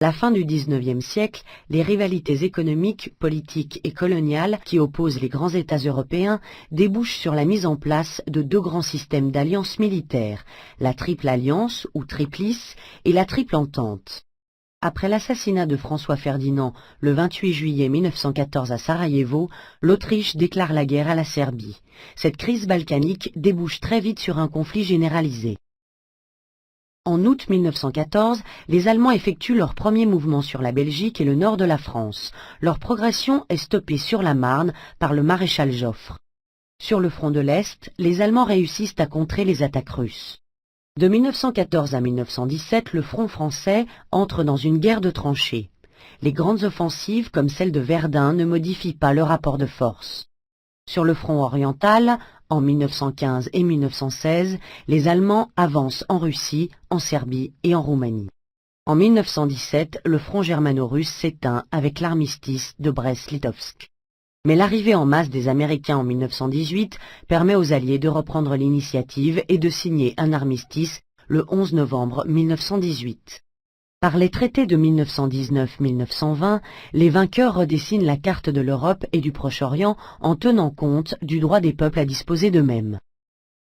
À la fin du XIXe siècle, les rivalités économiques, politiques et coloniales qui opposent les grands États européens débouchent sur la mise en place de deux grands systèmes d'alliances militaires, la Triple Alliance ou Triplice et la Triple Entente. Après l'assassinat de François Ferdinand le 28 juillet 1914 à Sarajevo, l'Autriche déclare la guerre à la Serbie. Cette crise balkanique débouche très vite sur un conflit généralisé. En août 1914, les Allemands effectuent leur premier mouvement sur la Belgique et le nord de la France. Leur progression est stoppée sur la Marne par le maréchal Joffre. Sur le front de l'Est, les Allemands réussissent à contrer les attaques russes. De 1914 à 1917, le front français entre dans une guerre de tranchées. Les grandes offensives, comme celle de Verdun, ne modifient pas le rapport de force. Sur le front oriental, en 1915 et 1916, les Allemands avancent en Russie, en Serbie et en Roumanie. En 1917, le front germano-russe s'éteint avec l'armistice de Brest-Litovsk. Mais l'arrivée en masse des Américains en 1918 permet aux Alliés de reprendre l'initiative et de signer un armistice le 11 novembre 1918. Par les traités de 1919-1920, les vainqueurs redessinent la carte de l'Europe et du Proche-Orient en tenant compte du droit des peuples à disposer d'eux-mêmes.